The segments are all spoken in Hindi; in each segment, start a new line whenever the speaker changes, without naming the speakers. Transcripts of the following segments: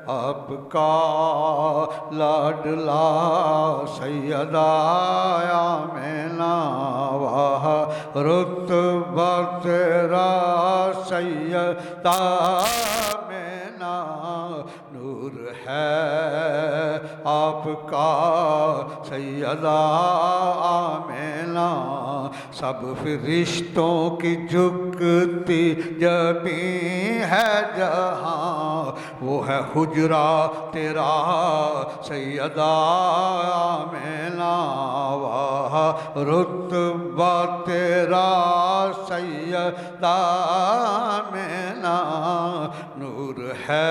आपका लाडला सैयदा आमिना वाह रुतबा तेरा सैयदा आमिना नूर है आपका सैयदा आमिना सब फरिश्तों की झुकती जबी है जहाँ वो है हुजरा तेरा सैयदा आमिना वाह रुतबा तेरा सैयदा आमिना नूर है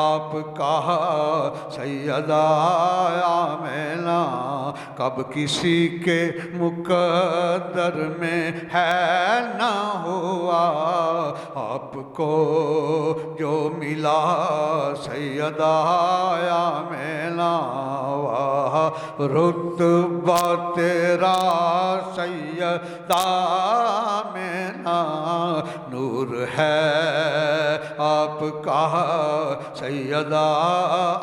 आपका सैयदा आमिना कब किसी के मुकद्दर में है ना हुआ आपको जो मिला सैयदा आमिना वाह रुतबा तेरा सैयदा आमिना नूर है आपका सैयदा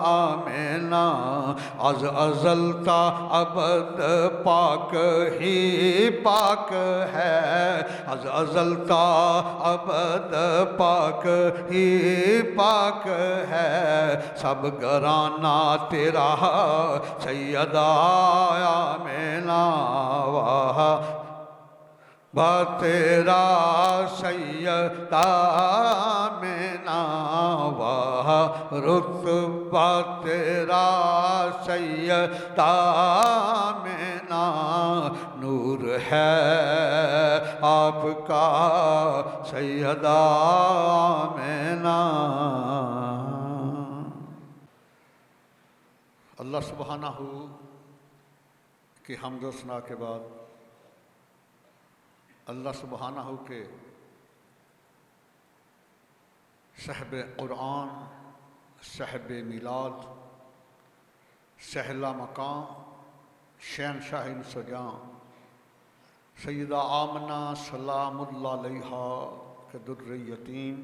आमिना अज अज़लता अबद पाक ही पाक है अज अज़लता अबद पाक ही पाक है सब घराना तेरा सैयदा आमिना वाह बा तेरा सैयदा आमिना वाह रुतबा तेरा सैयदा आमिना नूर है आपका सैयदा आमिना। अल्लाह सुब्हानहू की हम्द व सना के बाद अल्लाह सुब्हानहू के साहिब कुरान साहिब मिलाद सहला मकाम शहनशाह सजां सैयदा आमना सलामुल्लाह अलैहा के दुर्र यतीम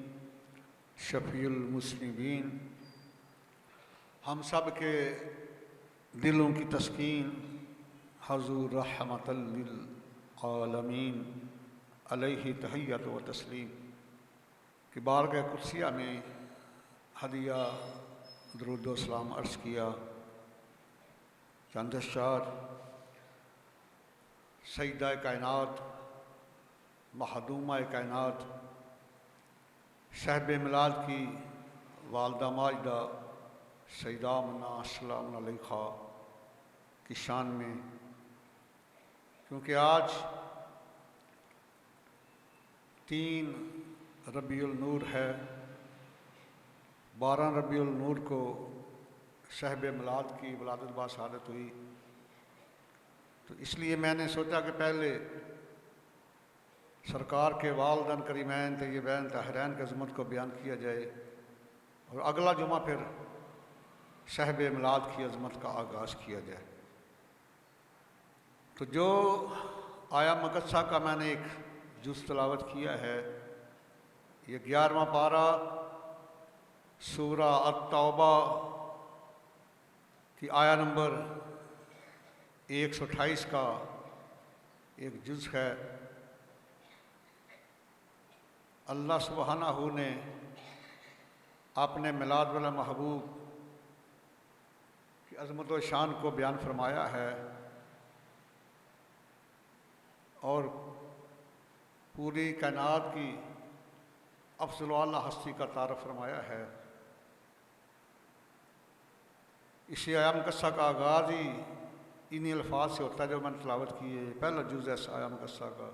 शफीउल मुस्लिमीन हम सब के दिलों की तस्कीन हजूर रहमतल लिल आलमीन अलैहि तहियत व तस्लीम कि बारगाह कुर्सिया में हदिया दुरूद व सलाम अर्ज़ किया। चंद अशआर सैयदा कायनात महदूमा कायनात साहिब मिलाद की वालदा माजदा सैयदा आमना अस्सलाम अलैहा की शान में, क्योंकि आज 3 रबीउल नूर है। 12 रबीउल नूर को साहिब मिलाद की वलादत बाशहादत हुई, तो इसलिए मैंने सोचा कि पहले सरकार के वालिदैन करीमैन तय्यबैन ताहिरैन की अज़मत को बयान किया जाए और अगला जुमा फिर साहिब मिलाद की अज़मत का आगाज़ किया जाए। तो जो आया मुक़द्दसा का मैंने एक जुज़ तिलावत किया है, ये 11वां पारा सूरा अत-तौबा की आया नंबर 128 का एक जुज़ है। अल्लाह सुब्हानहू ने अपने मिलाद वाला महबूब की अज़मत व शान को बयान फरमाया है और पूरी कायनात की अफ़ज़ल व आला हस्ती का तारफ़ फरमाया है। इसी आया मुक़द्दसा का आगाज़ ही इन्हीं अल्फाज से होता है जो मैंने तलावत किए। पहला जुज़ है आया मुक़द्दसा का,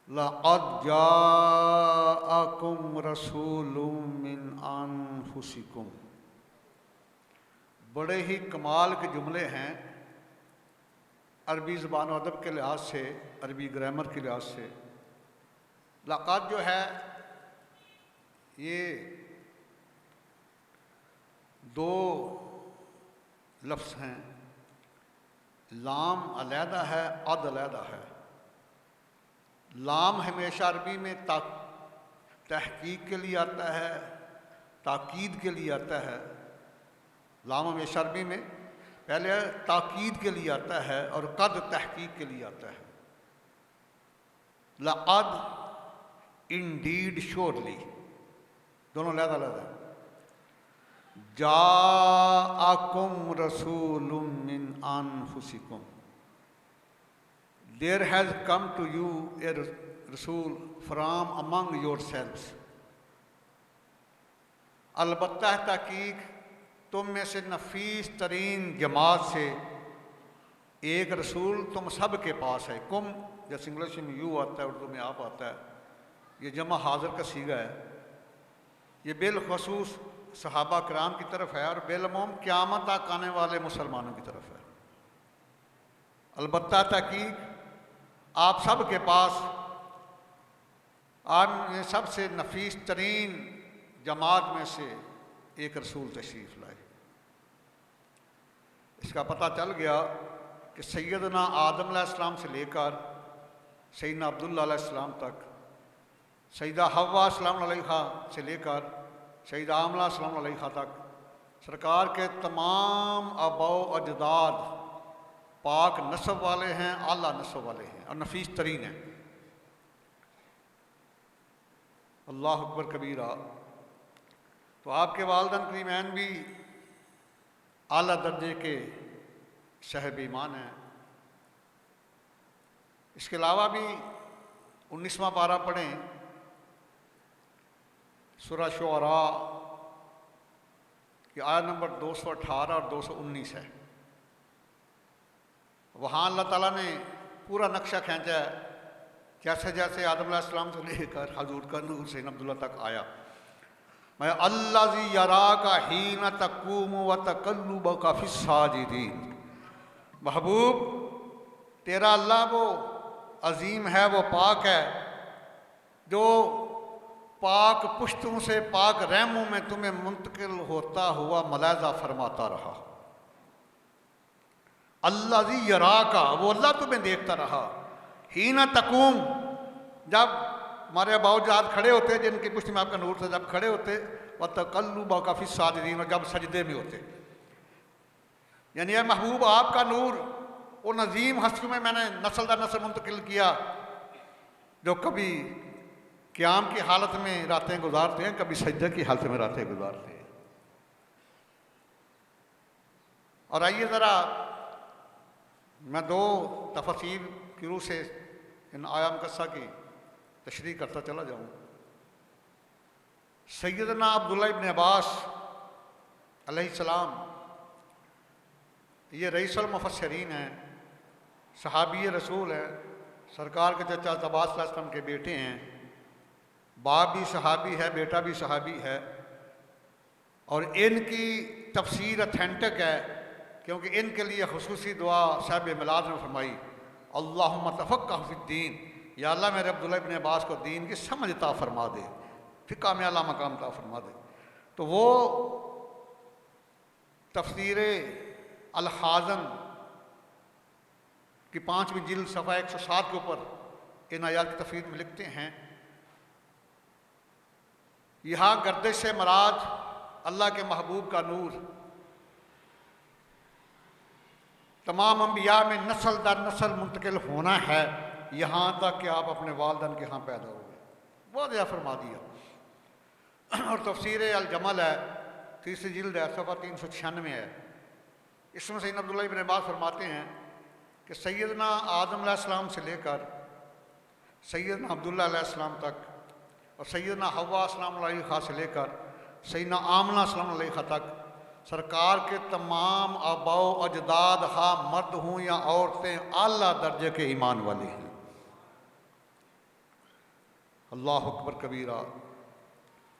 लक़द जाअकुम रसूलुम मिन अनफुसिकुम। बड़े ही कमाल के जुमले हैं अरबी ज़बान व अदब के लिहाज से, अरबी ग्रामर के लिहाज से। लक़द जो है ये 2 लफ्ज़ हैं, लाम अलहदा है, अद अलहदा है। लाम हमेशा अरबी में तहकीक के लिए आता है ताकीद के लिए आता है। लाम हमेश अरबी में पहले ताकीद के लिए आता है और कद तहकीक के लिए आता है। लक़द, इंडीड, श्योरली, दोनों लहदा जाअकुम रसूलुम मिन अनफुसिकुम, there has come to you a रसूल फ्राम अमंग योर सेल्व्स। अलबत्ता तहकीक तुम में से नफीस तरीन जमात से एक रसूल तुम सब के पास है। कुम जैसे इंग्लिश में यू आता है, उर्दू में आप आता है, ये जमा हाजिर का सीगा है। ये बिलखसूस सहाबा कराम की तरफ है और बेलमूम क़यामत तक आने वाले मुसलमानों की तरफ है। अलबत्ता तहकीक आप सब के पास आप में सबसे नफीस तरीन जमात में से एक रसूल तशरीफ़ लाए। इसका पता चल गया कि सैयदना आदम अलैहिस्सलाम से लेकर सैयदना अब्दुल्लाह अलैहिस्सलाम तक, सैयदा हव्वा अस्सलाम अलैहा से लेकर सैयदा आमना अस्सलाम अलैहा तक सरकार के तमाम आबा अजदाद पाक नस्ब वाले हैं, आला नस्ब वाले हैं और नफीस तरीन हैं। अल्लाह अकबर कबीरा। तो आपके वालिदैन करीमैन भी आला दर्जे के साहिब ईमान हैं। इसके अलावा भी 19वां पारा पढ़ें, सूरह शुअरा की आयत नंबर 218 और 219 है। वहाँ अल्लाह ताला ने पूरा नक्शा खींचा है, जैसे जैसे आदम अलैहिस्सलाम से लेकर हजूर का नूर सैयदना अब्दुल्लाह तक आया। मैं अल्लाज़ी यराका हीना तक़ूम व तक़ल्लुबका फ़िस्साजिदीन। महबूब तेरा अल्लाह वो अजीम है, वो पाक है, जो पाक पुश्तों से पाक रहमों में तुम्हें मुंतकिल होता हुआ मलाजा फरमाता रहा। अल्लाज़ी यराका, वो अल्लाह तुम्हें देखता रहा। हीना तक़ूम, जब हमारे अबाउजाद खड़े होते, जिनकी पुष्टि में आपका नूर से जब खड़े होते, व तक़ल्लुबका फ़िस्साजिदीन, और जब सजदे में होते। यानी यह महबूब आपका नूर वो नज़ीम हस्तियों में मैंने नस्ल दर नस्ल मुंतकिल किया, जो कभी क़याम की हालत में रातें गुजारते हैं, कभी सजदे की हालत में रातें गुजारते हैं। और आइए ज़रा मैं दो तफसीर की रूह से इन आया मुकस्सा की तशरीह करता चला जाऊँ। सैयदना अब्दुल्ला इब्न अब्बास अलैहिस्सलाम ये रईसुल मुफस्सिरीन हैं, सहाबी रसूल हैं, सरकार के चचा अब्बास अलैहिस्सलाम के बेटे हैं। बाप भी सहाबी है, बेटा भी सहाबी है। और इनकी तफसीर अथेंटिक है, क्योंकि इनके लिए खुसूसी दुआ साहिब मिलाद ने फरमाई, अल्लाहुम्मा तफ़क्क़ह फ़िद्दीन, या अल्लाह मेरे अब्दुल्ला इब्न अब्बास को दीन की समझ अता फरमा दे, फ़िक़्ह में आला मकाम अता फरमा दे। तो वो तफसीर अल-हाज़न की 5वीं जिल्द सफ़ा 107 के ऊपर इन आयात की तफसीर में लिखते हैं, यहाँ गर्दिश से मराद अल्लाह के महबूब का नूर तमाम अम्बिया में नस्ल दर नस्ल मुंतकिल होना है, यहाँ तक कि आप अपने वालिदैन के यहाँ पैदा हो गए। बहुत ज़्यादा फरमा दिया। और तफसीर अल-जमल है, 3री जिल्द है, सफ़ा 396 है। इसमें सैयदना अब्दुल्लाह इब्न अब्बास फरमाते हैं कि सैयदना आदम अलैहिस्सलाम से लेकर सैयदना अब्दुल्लाह अलैहिस्सलाम तक और सैयदना हव्वा अस्सलाम अलैहा से लेकर सैयदना आमना अस्सलाम अलैहा तक सरकार के तमाम आबाओ अजदाद, हाँ मर्द हों या औरतें, आला दर्जे के ईमान वाले हैं। अल्लाह अकबर कबीरा।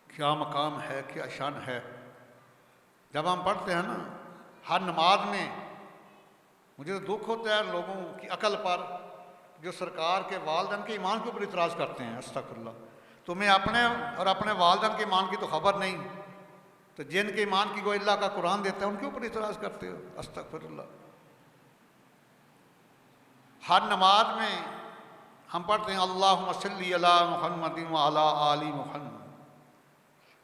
क्या मकाम है, क्या शान है। जब हम पढ़ते हैं ना हर नमाज में, मुझे तो दुख होता है लोगों की अकल पर जो सरकार के वालिदैन के ईमान के ऊपर इतराज़ करते हैं। अस्तगफिरुल्लाह, तुम्हें अपने और अपने वालिदैन के ईमान की तो खबर नहीं, तो जिनके ईमान की गोई अल्लाह का कुरान देता है उनके ऊपर इतराज़ करते हो। अस्तगफिरुल्लाह। हर नमाज में हम पढ़ते हैं अल्लाहुम्मा सल्ली अला मुहम्मदिन व अला आलि मुहम्मद।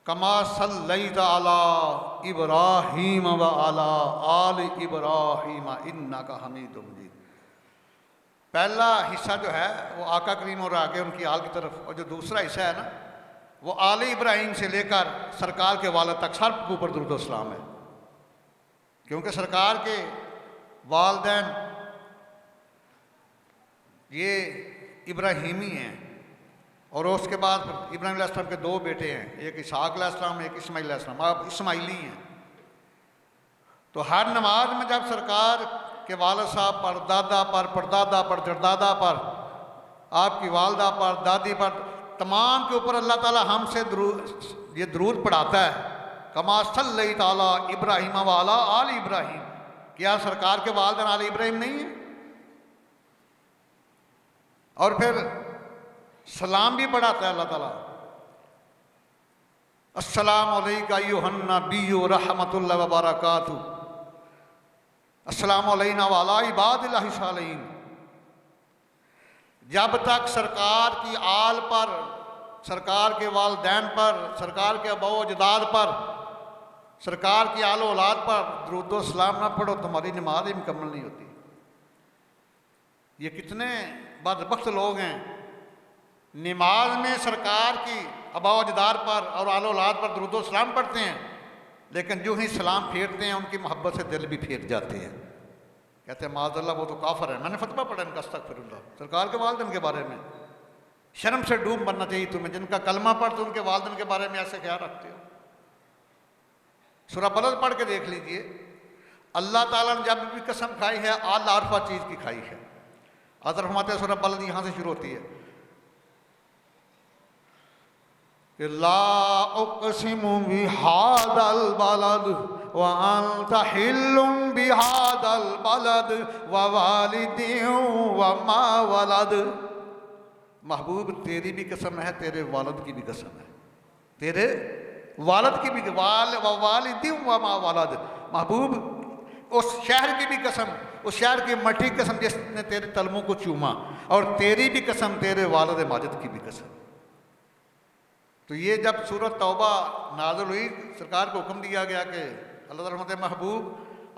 कमा सल्लैत अला इब्राहीम व अला आल इब्राहीम इन्नका हमीदुम मजीद। पहला हिस्सा जो है वो आका करीम और आगे उनकी आल की तरफ, और जो दूसरा हिस्सा है ना वो आल इब्राहीम से लेकर सरकार के वालिद तक सब के ऊपर दुरूद व सलाम है, क्योंकि सरकार के वालिदैन ये इब्राहीमी हैं, और उसके बाद इब्राहीम अलैहिस्सलाम के दो बेटे हैं, एक इसहाक अलैहिस्सलाम, एक इस्माईल अलैहिस्सलाम। आप इस्माइली हैं। तो हर नमाज में जब सरकार के वालिद साहब पर, दादा पर, परदादा पर, जरदादा पर, आपकी वालदा पर, दादी पर, तमाम के ऊपर अल्लाह ताला हमसे ये दरूद पढ़ाता है, कमा सल्लैत अला इब्राहीम व अला आल इब्राहीम। क्या सरकार के वालिदैन आल इब्राहीम नहीं है? और फिर सलाम भी पढ़ाता है अल्लाह ताला, अस्सलामु अलैका अय्युहन नबिय्यु रहमतुल्लाहि व बरकातुहू, अस्सलामु अलैना व अला इबादिल्लाहि सालिहीन। जब तक सरकार की आल पर, सरकार के वालिदैन पर, सरकार के अबो अजदाद पर, सरकार की आल औलाद पर दुरूद व सलाम ना पढ़ो तुम्हारी नमाज ही मुकम्मल नहीं होती। ये कितने बदबख्त लोग हैं, नमाज में सरकार की अबा अजदाद पर और आल औलाद पर दुरूद व सलाम पढ़ते हैं, लेकिन जो ही सलाम फेरते हैं उनकी मोहब्बत से दिल भी फेर जाते हैं। कहते हैं माज़अल्लाह वो तो काफिर है। मैंने फतवा पढ़ा इनका, अस्तगफिरुल्लाह, सरकार के वालिदैन के बारे में। शर्म से डूब बनना चाहिए तुम्हें, जिनका कलमा पढ़ तो उनके वालिदैन के बारे में ऐसे ख्याल रखते हो। सूरह बलद पढ़ के देख लीजिए, अल्लाह ताला ने जब भी कसम खाई है आल आरफा चीज़ की खाई है। आदर फरमाते हैं सूरह बलद यहाँ से शुरू होती है कि ला उक़सिमु बिहादल बलद व अन्ता हिल्लुम बिहादल बलद व वालिदिन व मा वलद। महबूब तेरी भी कसम है, तेरे वालिद की भी कसम है, तेरे वालिद की भी, वालिदिन व मा वलद। महबूब उस शहर की भी कसम, उस शहर की मट्टी की कसम जिसने तेरे तलमों को चूमा, और तेरी भी कसम, तेरे वालिद माजिद की भी कसम। तो ये जब सूरत तौबा नाज़िल हुई, सरकार को हुक्म दिया गया कि अल्लाह ताला फरमाते हैं महबूब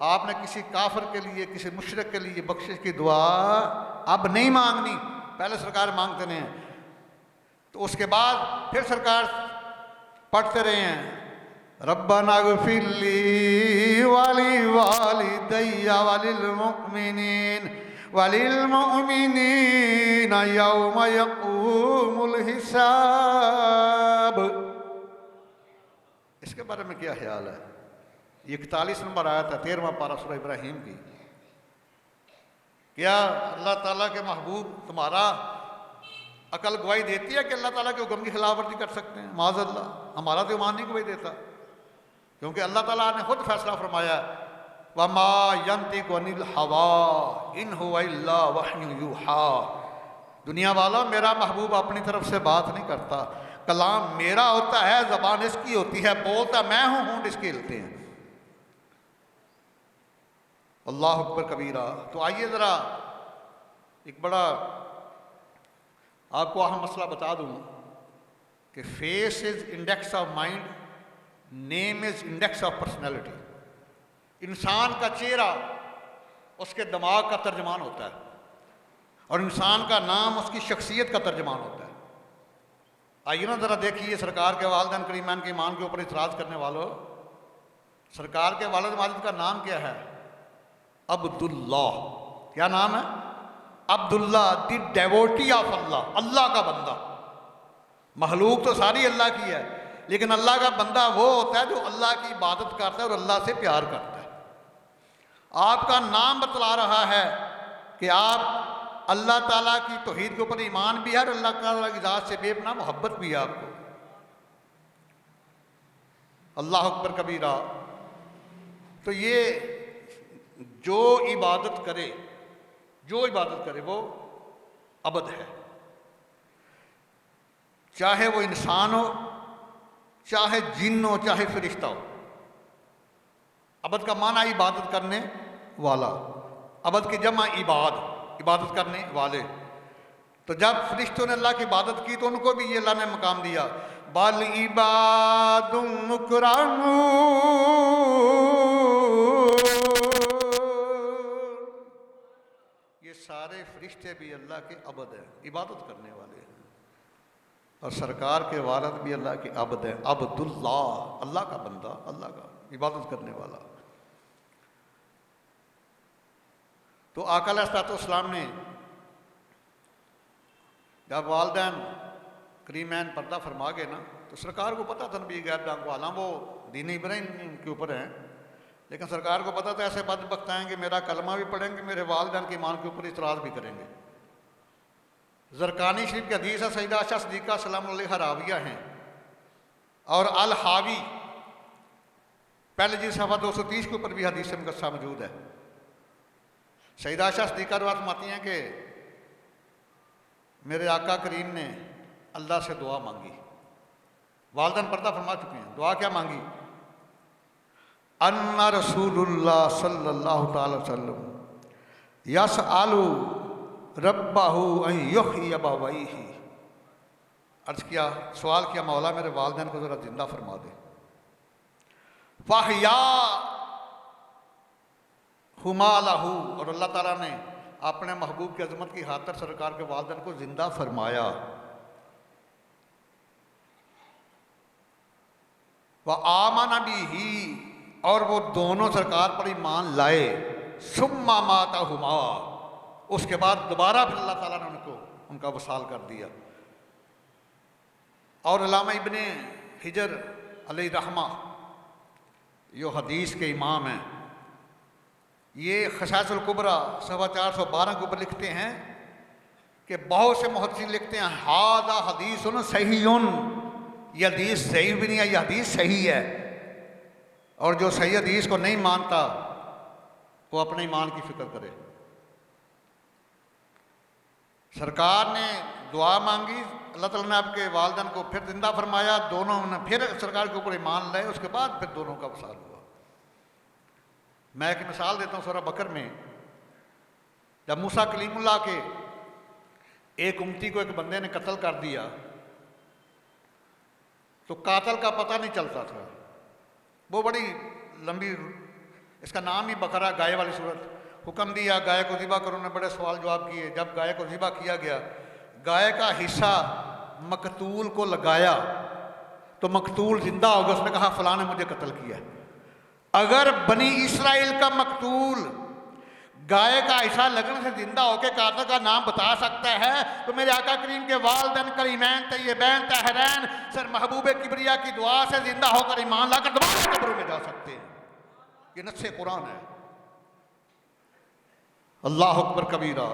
आपने किसी काफिर के लिए, किसी मुशरिक के लिए बख्शिश की दुआ अब नहीं मांगनी, पहले सरकार मांगते रहे हैं। तो उसके बाद फिर सरकार पढ़ते रहे हैं रब्बना ग़फ़िरली वली वालिदैया वलिल मुमिनीन वलिल मुमिनीना यौम यक़ूमुल हिसाब। इसके बारे में क्या ख्याल है? 41 नंबर आयत है, 13वां पारा सूरह इब्राहीम की। क्या अल्लाह ताला के महबूब तुम्हारा अकल गवाही देती है कि अल्लाह ताला के हुक्म की खिलाफवर्जी कर सकते हैं? माज़अल्लाह, हमारा तो ईमान नहीं गवाही देता, क्योंकि अल्लाह ताला ने खुद फैसला फरमाया वमा यंतिकु अनिल हवा इन हुवा इल्ला वह्युन यूहा। दुनिया वालों, मेरा महबूब अपनी तरफ से बात नहीं करता, कलाम मेरा होता है, ज़बान इसकी होती है, बोलता मैं हूँ, होंठ इसके हिलते हैं। अल्लाह अकबर कबीरा। तो आइए ज़रा एक बड़ा आपको अहम मसला बता दूँ कि face is index of mind, name is index of personality. इंसान का चेहरा उसके दिमाग का तर्जमान होता है, और इंसान का नाम उसकी शख्सियत का तर्जमान होता है। आइए ना ज़रा देखिए, सरकार के वालिदैन करीमान के ईमान के ऊपर इतराज़ करने वालों, सरकार के वालिद माजिद का नाम क्या है? अब्दुल्ला। क्या नाम है? अब्दुल्ला, द डेवोटी ऑफ अल्लाह, अल्लाह का बंदा। महलूक तो सारी अल्लाह की है, लेकिन अल्लाह का बंदा वो होता है जो अल्लाह की इबादत करता है और अल्लाह से प्यार करता है। आपका नाम बतला रहा है कि आप अल्लाह ताला की तौहीद के ऊपर ईमान भी है और अल्लाह ताला की ज़ात से बेपनाह मोहब्बत भी है आपको। अल्लाह अकबर कबीरा। तो ये जो इबादत करे वो अबद है, चाहे वो इंसान हो, चाहे जिन हो, चाहे फरिश्ता हो। अबद का माना इबादत करने वाला, अबद की जमा इबाद, इबादत करने वाले। तो जब फरिश्तों ने अल्लाह की इबादत की तो उनको भी ये अल्लाह ने मकाम दिया, बल इबादुम मुकरामू, ये सारे फरिश्ते भी अल्लाह के अबद हैं, इबादत करने वाले हैं। और सरकार के वालिद भी अल्लाह के अबद हैं, अब्दुल्लाह, अल्लाह का बंदा, अल्लाह का इबादत करने वाला। तो आका अलैहिस्सलाम ने जब वालिदैन करीमैन पर्दा फरमा गए ना, तो सरकार को पता था नबी गैर को, हालांकि वो दीन इब्राहीम के ऊपर हैं, लेकिन सरकार को पता था ऐसे बदबख्त हैं कि मेरा कलमा भी पढ़ेंगे, मेरे वालिदैन के ईमान के ऊपर इतराज़ भी करेंगे। ज़रकानी शरीफ की हदीस है, सैयदा आयशा सिद्दीक़ा सलाम अलैहा राविया हैं, और अल हावी पहले जी सफ़ा 230 के ऊपर भी हदीस मुकस्सा मौजूद है। सैयदा आयशा सिद्दीक़ा रवायत फरमाती हैं कि मेरे आका करीम ने अल्लाह से दुआ मांगी, वालिदैन पर्दा फरमा चुके हैं, दुआ क्या मांगी, अन्ना रसूलुल्लाह सल्लल्लाहु अलैहि वसल्लम यसअलु रब्बाहु अन युहयिय अबवैहि, अर्ज किया, सवाल किया, मौला मेरे वालिदैन को ज़रा जिंदा फरमा दे। फ़ाहिया हुमा लहू, और अल्लाह ताला ने अपने महबूब की अजमत की खातिर सरकार के वालिदैन को जिंदा फरमाया। वह आमन बिही, और वो दोनों सरकार पर ईमान लाए। सुम्मा माता हुमा, उसके बाद दोबारा फिर अल्लाह ताला ने उनका वसाल कर दिया। और अल्लामा इब्ने हिजर अलैहि रहमा, यो हदीस के इमाम हैं, ये खसाइसुल कुबरा सवा 412 के ऊपर लिखते हैं कि बहुत से मुहद्दिसीन लिखते हैं हादा हदीसुन सहीयुन, ये हदीस सही भी नहीं है, ये हदीस सही है। और जो सही हदीस को नहीं मानता वो अपने ईमान की फिक्र करे। सरकार ने दुआ मांगी, अल्लाह ताला ने आपके वालिदैन को फिर जिंदा फरमाया, दोनों ने फिर सरकार के ऊपर ईमान लाए, उसके बाद फिर दोनों का वसाल हुआ। मैं एक मिसाल देता हूँ, सूरह बकर में जब मूसा कलीमुल्लाह के एक उम्मती को एक बंदे ने कत्ल कर दिया, तो कातल का पता नहीं चलता था, वो बड़ी लंबी, इसका नाम ही बकरा, गाय वाली सूरत। हुक्म दिया गाय को ज़िबा करो, ने बड़े सवाल जवाब किए। जब गाय को ज़िबा किया गया, गाय का हिस्सा मकतूल को लगाया तो मकतूल जिंदा हो गया, उसने कहा फलां ने मुझे कत्ल किया। अगर बनी इसराइल का मकतूल गाय का हिस्सा लगने से जिंदा होकर कातल का नाम बता सकता है, तो मेरे आका करीम के वालिदैन करीमैन तय्यबैन ताहिरैन सर महबूब किबरिया की दुआ से जिंदा होकर ईमान लाकर दोबारा कब्रों में जा सकते हैं। ये नस्से कुरान है। अल्लाह अकबर कबीरा।